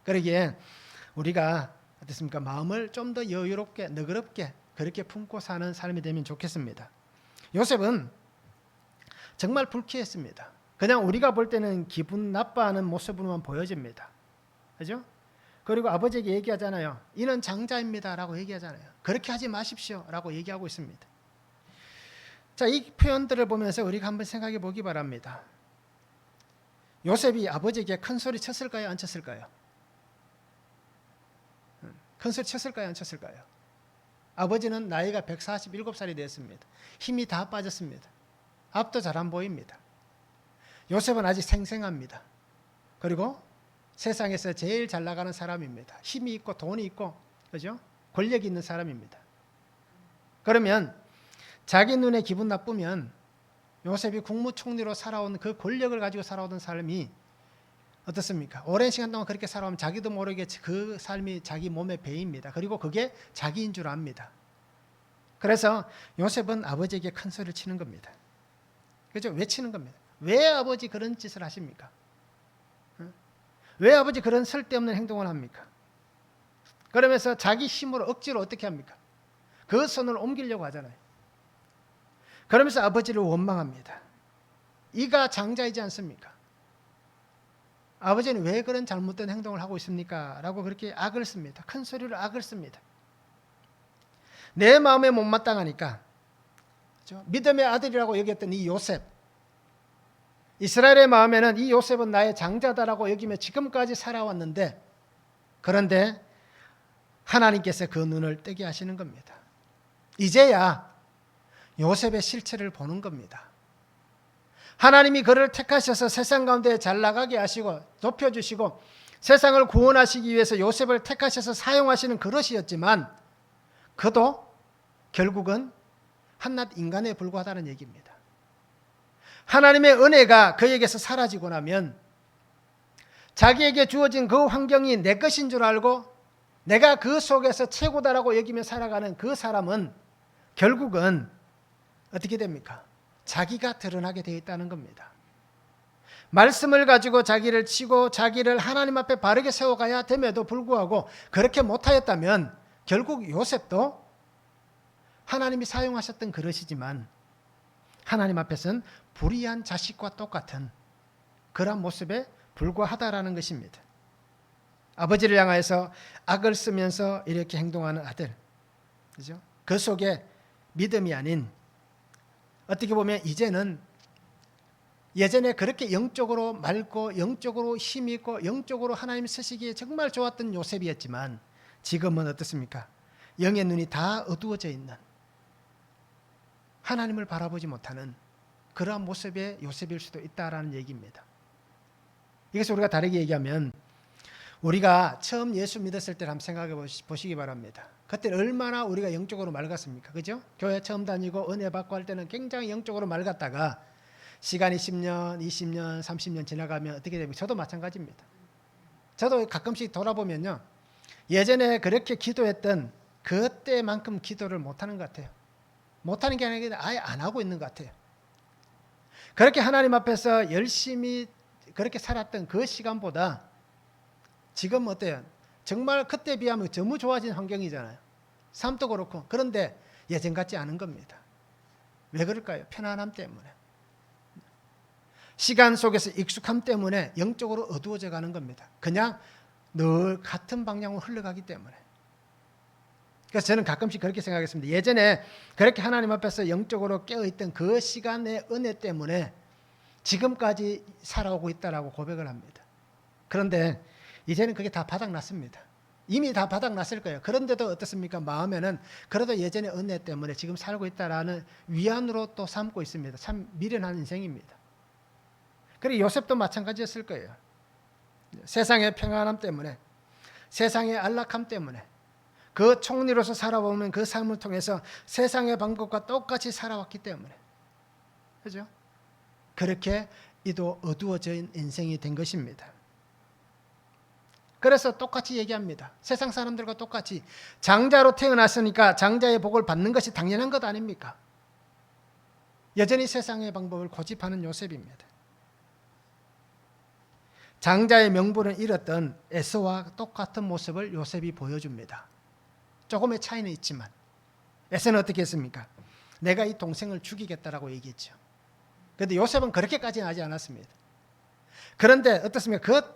그러기에 우리가 어떻습니까? 마음을 좀 더 여유롭게 너그럽게 그렇게 품고 사는 삶이 되면 좋겠습니다. 요셉은 정말 불쾌했습니다. 그냥 우리가 볼 때는 기분 나빠하는 모습으로만 보여집니다. 그죠? 그리고 아버지에게 얘기하잖아요. 이는 장자입니다 라고 얘기하잖아요. 그렇게 하지 마십시오 라고 얘기하고 있습니다. 자, 이 표현들을 보면서 우리가 한번 생각해 보기 바랍니다. 요셉이 아버지에게 큰 소리 쳤을까요? 안 쳤을까요? 큰 소리 쳤을까요? 안 쳤을까요? 아버지는 나이가 147살이 되었습니다. 힘이 다 빠졌습니다. 앞도 잘 안 보입니다. 요셉은 아직 생생합니다. 그리고 세상에서 제일 잘 나가는 사람입니다. 힘이 있고 돈이 있고, 그죠? 권력이 있는 사람입니다. 그러면 자기 눈에 기분 나쁘면 요셉이 국무총리로 살아온 그 권력을 가지고 살아오던 삶이 어떻습니까? 오랜 시간 동안 그렇게 살아오면 자기도 모르게 그 삶이 자기 몸에 배입니다. 그리고 그게 자기인 줄 압니다. 그래서 요셉은 아버지에게 큰 소리를 치는 겁니다. 그죠? 왜 치는 겁니다? 왜 아버지 그런 짓을 하십니까? 왜 아버지 그런 쓸데없는 행동을 합니까? 그러면서 자기 힘으로 억지로 어떻게 합니까? 그 손을 옮기려고 하잖아요. 그러면서 아버지를 원망합니다. 이가 장자이지 않습니까? 아버지는 왜 그런 잘못된 행동을 하고 있습니까? 라고 그렇게 악을 씁니다. 큰 소리로 악을 씁니다. 내 마음에 못마땅하니까, 그렇죠? 믿음의 아들이라고 여겼던 이 요셉, 이스라엘의 마음에는 이 요셉은 나의 장자다라고 여기며 지금까지 살아왔는데, 그런데 하나님께서 그 눈을 뜨게 하시는 겁니다. 이제야 요셉의 실체를 보는 겁니다. 하나님이 그를 택하셔서 세상 가운데 잘 나가게 하시고 높여주시고 세상을 구원하시기 위해서 요셉을 택하셔서 사용하시는 그릇이었지만 그도 결국은 한낱 인간에 불과하다는 얘기입니다. 하나님의 은혜가 그에게서 사라지고 나면 자기에게 주어진 그 환경이 내 것인 줄 알고 내가 그 속에서 최고다라고 여기며 살아가는 그 사람은 결국은 어떻게 됩니까? 자기가 드러나게 되어 있다는 겁니다. 말씀을 가지고 자기를 치고 자기를 하나님 앞에 바르게 세워가야 됨에도 불구하고 그렇게 못하였다면 결국 요셉도 하나님이 사용하셨던 그릇이지만 하나님 앞에서는 불의한 자식과 똑같은 그런 모습에 불과하다라는 것입니다. 아버지를 향하여서 악을 쓰면서 이렇게 행동하는 아들, 그죠? 그 속에 믿음이 아닌 어떻게 보면 이제는 예전에 그렇게 영적으로 맑고 영적으로 힘이 있고 영적으로 하나님 쓰시기에 정말 좋았던 요셉이었지만 지금은 어떻습니까? 영의 눈이 다 어두워져 있는 하나님을 바라보지 못하는 그러한 모습의 요셉일 수도 있다라는 얘기입니다. 이것을 우리가 다르게 얘기하면 우리가 처음 예수 믿었을 때를 한번 생각해 보시기 바랍니다. 그때 얼마나 우리가 영적으로 맑았습니까? 그죠? 교회 처음 다니고 은혜 받고 할 때는 굉장히 영적으로 맑았다가 시간이 10년, 20년, 30년 지나가면 어떻게 됩니까? 저도 마찬가지입니다. 저도 가끔씩 돌아보면요. 예전에 그렇게 기도했던 그때만큼 기도를 못하는 것 같아요. 못하는 게 아니라 아예 안 하고 있는 것 같아요. 그렇게 하나님 앞에서 열심히 그렇게 살았던 그 시간보다 지금 어때요? 정말 그때 비하면 너무 좋아진 환경이잖아요. 삶도 그렇고. 그런데 예전 같지 않은 겁니다. 왜 그럴까요? 편안함 때문에. 시간 속에서 익숙함 때문에 영적으로 어두워져 가는 겁니다. 그냥 늘 같은 방향으로 흘러가기 때문에. 그래서 저는 가끔씩 그렇게 생각했습니다. 예전에 그렇게 하나님 앞에서 영적으로 깨어있던 그 시간의 은혜 때문에 지금까지 살아오고 있다라고 고백을 합니다. 그런데 이제는 그게 다 바닥났습니다. 이미 다 바닥났을 거예요. 그런데도 어떻습니까? 마음에는 그래도 예전의 은혜 때문에 지금 살고 있다라는 위안으로 또 삼고 있습니다. 참 미련한 인생입니다. 그리고 요셉도 마찬가지였을 거예요. 세상의 평안함 때문에, 세상의 안락함 때문에, 그 총리로서 살아보면 그 삶을 통해서 세상의 방법과 똑같이 살아왔기 때문에, 그죠? 그렇게 이도 어두워진 인생이 된 것입니다. 그래서 똑같이 얘기합니다. 세상 사람들과 똑같이 장자로 태어났으니까 장자의 복을 받는 것이 당연한 것 아닙니까? 여전히 세상의 방법을 고집하는 요셉입니다. 장자의 명분을 잃었던 에서와 똑같은 모습을 요셉이 보여줍니다. 조금의 차이는 있지만 에서는 어떻게 했습니까? 내가 이 동생을 죽이겠다라고 얘기했죠. 그런데 요셉은 그렇게까지는 하지 않았습니다. 그런데 어떻습니까?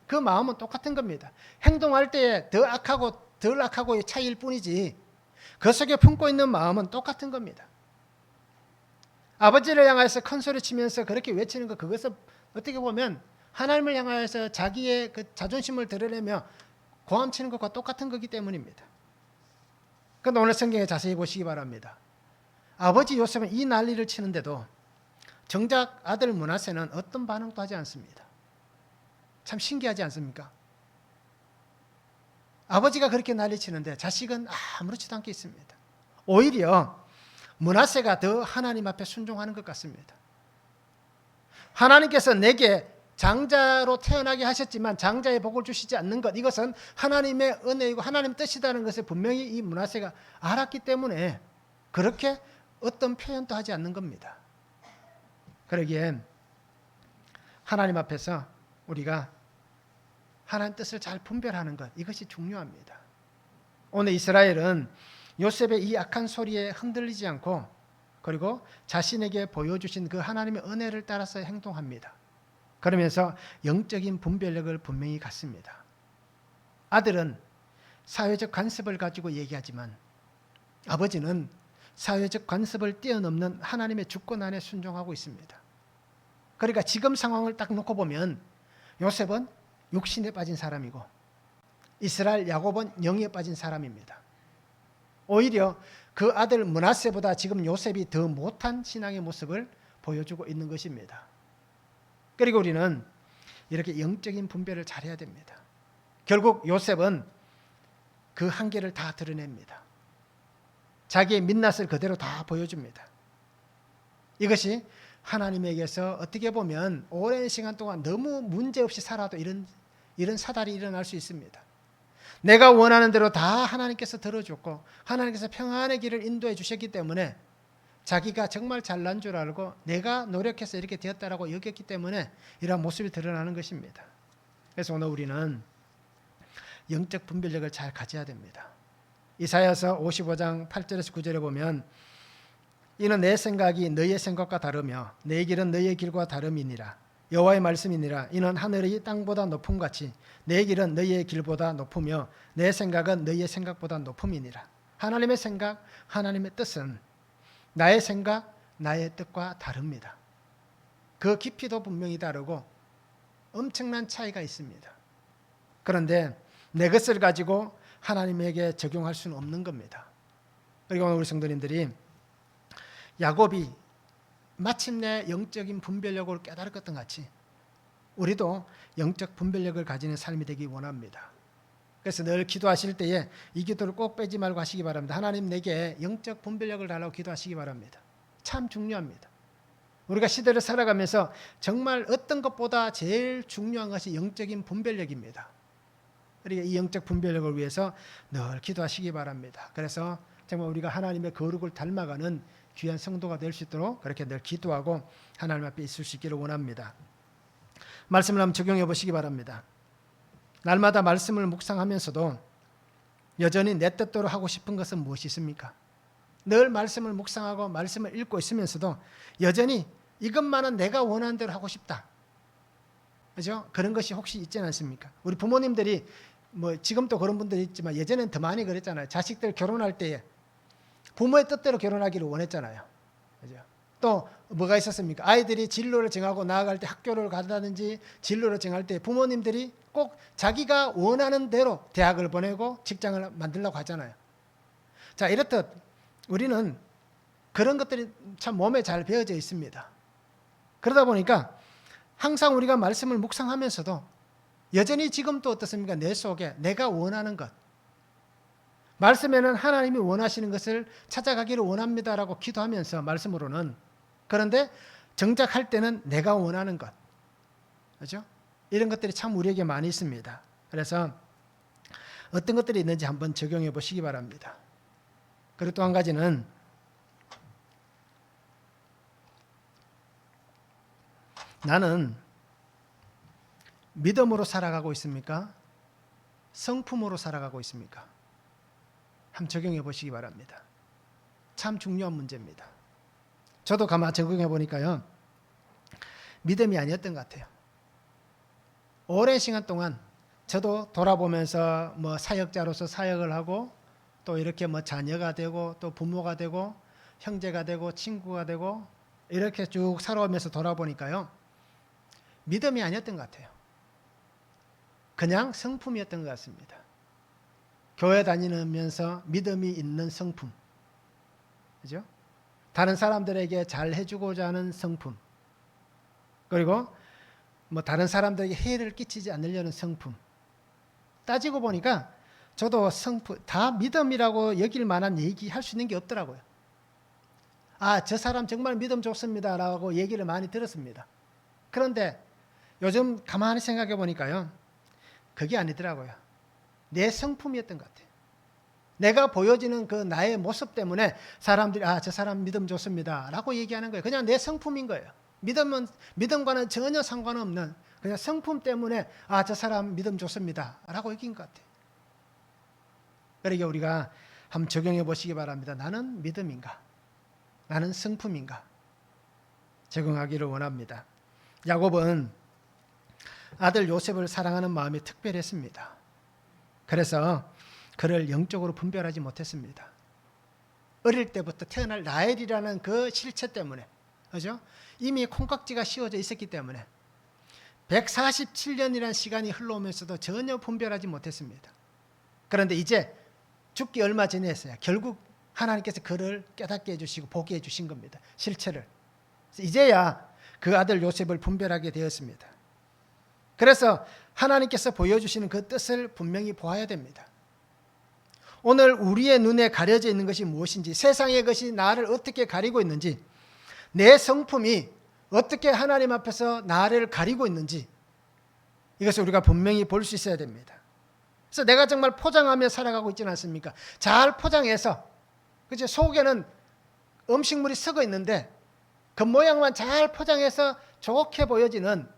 그 마음은 똑같은 겁니다. 행동할 때에 더 악하고 덜 악하고의 차이일 뿐이지 그 속에 품고 있는 마음은 똑같은 겁니다. 아버지를 향해서 큰 소리 치면서 그렇게 외치는 것, 그것은 어떻게 보면 하나님을 향하여서 자기의 그 자존심을 드러내며 고함치는 것과 똑같은 거기 때문입니다. 그런데 오늘 성경에 자세히 보시기 바랍니다. 아버지 요셉은 이 난리를 치는데도 정작 아들 므낫세는 어떤 반응도 하지 않습니다. 참 신기하지 않습니까? 아버지가 그렇게 난리치는데 자식은 아무렇지도 않게 있습니다. 오히려 므낫세가 더 하나님 앞에 순종하는 것 같습니다. 하나님께서 내게 장자로 태어나게 하셨지만 장자의 복을 주시지 않는 것, 이것은 하나님의 은혜이고 하나님 뜻이라는 것을 분명히 이 므낫세가 알았기 때문에 그렇게 어떤 표현도 하지 않는 겁니다. 그러기엔 하나님 앞에서 우리가 하나님 뜻을 잘 분별하는 것, 이것이 중요합니다. 오늘 이스라엘은 요셉의 이 악한 소리에 흔들리지 않고 그리고 자신에게 보여주신 그 하나님의 은혜를 따라서 행동합니다. 그러면서 영적인 분별력을 분명히 갖습니다. 아들은 사회적 관습을 가지고 얘기하지만 아버지는 사회적 관습을 뛰어넘는 하나님의 주권 안에 순종하고 있습니다. 그러니까 지금 상황을 딱 놓고 보면 요셉은 육신에 빠진 사람이고 이스라엘 야곱은 영에 빠진 사람입니다. 오히려 그 아들 므낫세보다 지금 요셉이 더 못한 신앙의 모습을 보여주고 있는 것입니다. 그리고 우리는 이렇게 영적인 분별을 잘해야 됩니다. 결국 요셉은 그 한계를 다 드러냅니다. 자기의 민낯을 그대로 다 보여줍니다. 이것이 하나님에게서 어떻게 보면 오랜 시간 동안 너무 문제없이 살아도 이런 사달이 일어날 수 있습니다. 내가 원하는 대로 다 하나님께서 들어줬고 하나님께서 평안의 길을 인도해 주셨기 때문에 자기가 정말 잘난 줄 알고 내가 노력해서 이렇게 되었다라고 여겼기 때문에 이런 모습이 드러나는 것입니다. 그래서 오늘 우리는 영적 분별력을 잘 가져야 됩니다. 이사야서 55장 8절에서 9절에 보면 이는 내 생각이 너희의 생각과 다르며 내 길은 너희의 길과 다름이니라. 여호와의 말씀이니라. 이는 하늘이 땅보다 높음같이 내 길은 너희의 길보다 높으며 내 생각은 너희의 생각보다 높음이니라. 하나님의 생각, 하나님의 뜻은 나의 생각, 나의 뜻과 다릅니다. 그 깊이도 분명히 다르고 엄청난 차이가 있습니다. 그런데 내 것을 가지고 하나님에게 적용할 수는 없는 겁니다. 그리고 오늘 우리 성도님들이 야곱이 마침내 영적인 분별력을 깨달았던 것 같이 우리도 영적 분별력을 가지는 삶이 되기 원합니다. 그래서 늘 기도하실 때에 이 기도를 꼭 빼지 말고 하시기 바랍니다. 하나님 내게 영적 분별력을 달라고 기도하시기 바랍니다. 참 중요합니다. 우리가 시대를 살아가면서 정말 어떤 것보다 제일 중요한 것이 영적인 분별력입니다. 그러니까 이 영적 분별력을 위해서 늘 기도하시기 바랍니다. 그래서 정말 우리가 하나님의 거룩을 닮아가는 귀한 성도가 될 수 있도록 그렇게 늘 기도하고 하나님 앞에 있을 수 있기를 원합니다. 말씀을 한번 적용해 보시기 바랍니다. 날마다 말씀을 묵상하면서도 여전히 내 뜻대로 하고 싶은 것은 무엇이 있습니까? 늘 말씀을 묵상하고 말씀을 읽고 있으면서도 여전히 이것만은 내가 원하는 대로 하고 싶다. 그죠? 그런 것이 혹시 있지 않습니까? 우리 부모님들이 뭐 지금도 그런 분들이 있지만 예전엔 더 많이 그랬잖아요. 자식들 결혼할 때에 부모의 뜻대로 결혼하기를 원했잖아요. 그죠? 또 뭐가 있었습니까? 아이들이 진로를 정하고 나아갈 때 학교를 가다든지 진로를 정할 때 부모님들이 꼭 자기가 원하는 대로 대학을 보내고 직장을 만들려고 하잖아요. 자, 이렇듯 우리는 그런 것들이 참 몸에 잘 배어져 있습니다. 그러다 보니까 항상 우리가 말씀을 묵상하면서도 여전히 지금도 어떻습니까? 내 속에 내가 원하는 것, 말씀에는 하나님이 원하시는 것을 찾아가기를 원합니다라고 기도하면서 말씀으로는, 그런데 정작 할 때는 내가 원하는 것, 그렇죠? 이런 것들이 참 우리에게 많이 있습니다. 그래서 어떤 것들이 있는지 한번 적용해 보시기 바랍니다. 그리고 또 한 가지는 나는 믿음으로 살아가고 있습니까? 성품으로 살아가고 있습니까? 한번 적용해 보시기 바랍니다. 참 중요한 문제입니다. 저도 가만 적용해 보니까요, 믿음이 아니었던 것 같아요. 오랜 시간 동안 저도 돌아보면서 뭐 사역자로서 사역을 하고, 또 이렇게 뭐 자녀가 되고, 또 부모가 되고, 형제가 되고, 친구가 되고, 이렇게 쭉 살아오면서 돌아보니까요, 믿음이 아니었던 것 같아요. 그냥 성품이었던 것 같습니다. 교회 다니면서 믿음이 있는 성품, 그죠? 다른 사람들에게 잘 해주고자 하는 성품, 그리고 뭐 다른 사람들에게 해를 끼치지 않으려는 성품. 따지고 보니까 저도 성품 다 믿음이라고 여길 만한 얘기할 수 있는 게 없더라고요. 아, 저 사람 정말 믿음 좋습니다라고 얘기를 많이 들었습니다. 그런데 요즘 가만히 생각해 보니까요, 그게 아니더라고요. 내 성품이었던 것 같아요. 내가 보여지는 그 나의 모습 때문에 사람들이 아, 저 사람 믿음 좋습니다 라고 얘기하는 거예요. 그냥 내 성품인 거예요. 믿음과는 전혀 상관없는 그냥 성품 때문에 아, 저 사람 믿음 좋습니다 라고 얘기인 것 같아요. 그러니까 우리가 한번 적용해 보시기 바랍니다. 나는 믿음인가? 나는 성품인가? 적용하기를 원합니다. 야곱은 아들 요셉을 사랑하는 마음이 특별했습니다. 그래서 그를 영적으로 분별하지 못했습니다. 어릴 때부터 태어날 라헬이라는 그 실체 때문에, 그죠? 이미 콩깍지가 씌워져 있었기 때문에 147년이라는 시간이 흘러오면서도 전혀 분별하지 못했습니다. 그런데 이제 죽기 얼마 전에 했어요. 결국 하나님께서 그를 깨닫게 해주시고 보게 해주신 겁니다. 실체를. 이제야 그 아들 요셉을 분별하게 되었습니다. 그래서 하나님께서 보여주시는 그 뜻을 분명히 보아야 됩니다. 오늘 우리의 눈에 가려져 있는 것이 무엇인지, 세상의 것이 나를 어떻게 가리고 있는지, 내 성품이 어떻게 하나님 앞에서 나를 가리고 있는지, 이것을 우리가 분명히 볼 수 있어야 됩니다. 그래서 내가 정말 포장하며 살아가고 있지는 않습니까? 잘 포장해서, 그죠? 속에는 음식물이 썩어 있는데 겉모양만 잘 포장해서 좋게 보여지는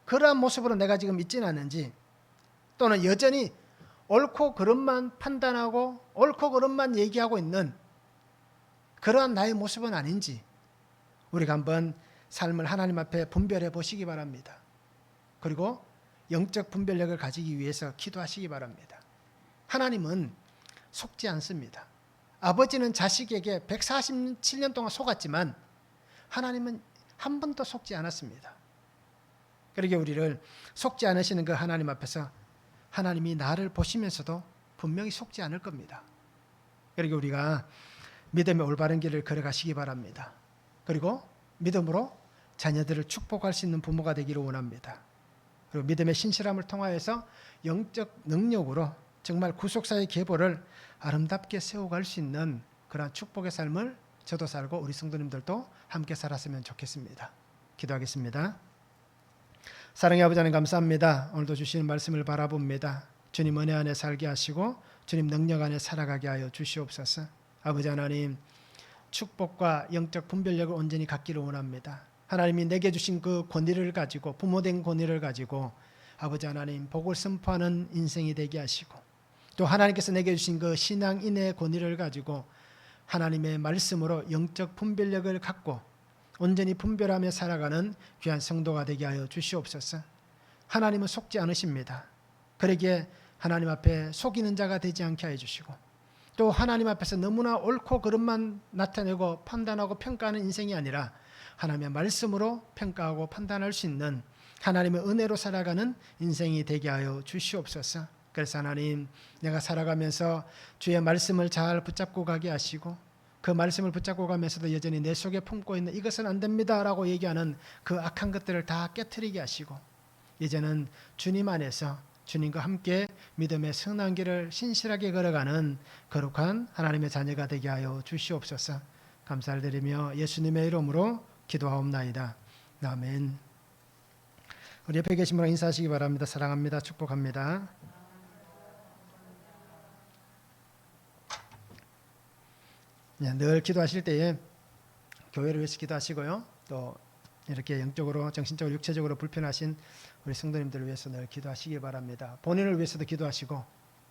그러한 모습으로 내가 지금 있지는 않은지, 또는 여전히 옳고 그름만 판단하고 옳고 그름만 얘기하고 있는 그러한 나의 모습은 아닌지 우리가 한번 삶을 하나님 앞에 분별해 보시기 바랍니다. 그리고 영적 분별력을 가지기 위해서 기도하시기 바랍니다. 하나님은 속지 않습니다. 아버지는 자식에게 147년 동안 속았지만 하나님은 한 번도 속지 않았습니다. 그러게 우리를 속지 않으시는 그 하나님 앞에서 하나님이 나를 보시면서도 분명히 속지 않을 겁니다. 그러게 우리가 믿음의 올바른 길을 걸어가시기 바랍니다. 그리고 믿음으로 자녀들을 축복할 수 있는 부모가 되기를 원합니다. 그리고 믿음의 신실함을 통하여서 영적 능력으로 정말 구속사의 계보를 아름답게 세워갈 수 있는 그러한 축복의 삶을 저도 살고 우리 성도님들도 함께 살았으면 좋겠습니다. 기도하겠습니다. 사랑의 아버지 하나님 감사합니다. 오늘도 주시는 말씀을 바라봅니다. 주님 은혜 안에 살게 하시고 주님 능력 안에 살아가게 하여 주시옵소서. 아버지 하나님, 축복과 영적 분별력을 온전히 갖기를 원합니다. 하나님이 내게 주신 그 권위를 가지고, 부모된 권위를 가지고 아버지 하나님 복을 선포하는 인생이 되게 하시고, 또 하나님께서 내게 주신 그 신앙인의 권위를 가지고 하나님의 말씀으로 영적 분별력을 갖고 온전히 분별하며 살아가는 귀한 성도가 되게 하여 주시옵소서. 하나님은 속지 않으십니다. 그러기에 하나님 앞에 속이는 자가 되지 않게 하여 주시고, 또 하나님 앞에서 너무나 옳고 그름만 나타내고 판단하고 평가하는 인생이 아니라 하나님의 말씀으로 평가하고 판단할 수 있는 하나님의 은혜로 살아가는 인생이 되게 하여 주시옵소서. 그래서 하나님, 내가 살아가면서 주의 말씀을 잘 붙잡고 가게 하시고 그 말씀을 붙잡고 가면서도 여전히 내 속에 품고 있는 이것은 안 됩니다라고 얘기하는 그 악한 것들을 다 깨트리게 하시고 이제는 주님 안에서 주님과 함께 믿음의 선한 길을 신실하게 걸어가는 거룩한 하나님의 자녀가 되게 하여 주시옵소서. 감사를 드리며 예수님의 이름으로 기도하옵나이다. 아멘. 우리 옆에 계신 분과 인사하시기 바랍니다. 사랑합니다. 축복합니다. 늘 기도하실 때에 교회를 위해서 기도하시고요. 또 이렇게 영적으로, 정신적으로, 육체적으로 불편하신 우리 성도님들을 위해서 늘 기도하시기 바랍니다. 본인을 위해서도 기도하시고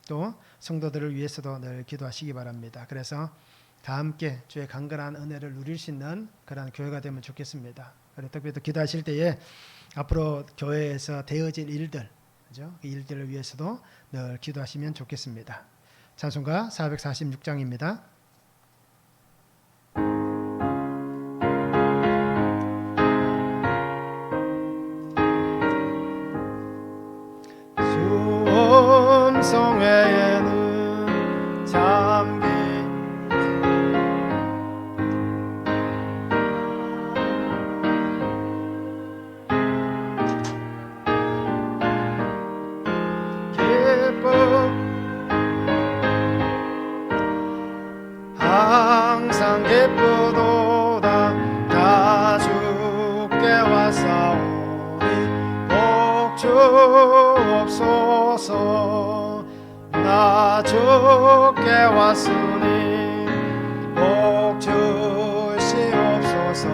또 성도들을 위해서도 늘 기도하시기 바랍니다. 그래서 다 함께 주의 강건한 은혜를 누릴 수 있는 그런 교회가 되면 좋겠습니다. 특별히 또 기도하실 때에 앞으로 교회에서 되어질 일들, 그죠? 이 일들을 위해서도 늘 기도하시면 좋겠습니다. 찬송가 446장입니다. 성회에는 잠긴 기쁨 항상 기쁘도다 다 주께 왔사오니 복 주옵소서. 나 주께 왔으니 복 주시옵소서.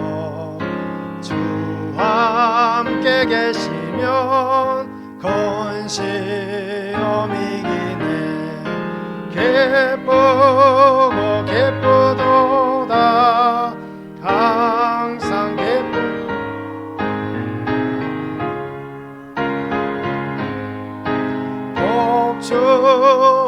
주와 함께 계시면 건시험 이기네. 기쁘고 기쁘도다 항상 기쁘 복 주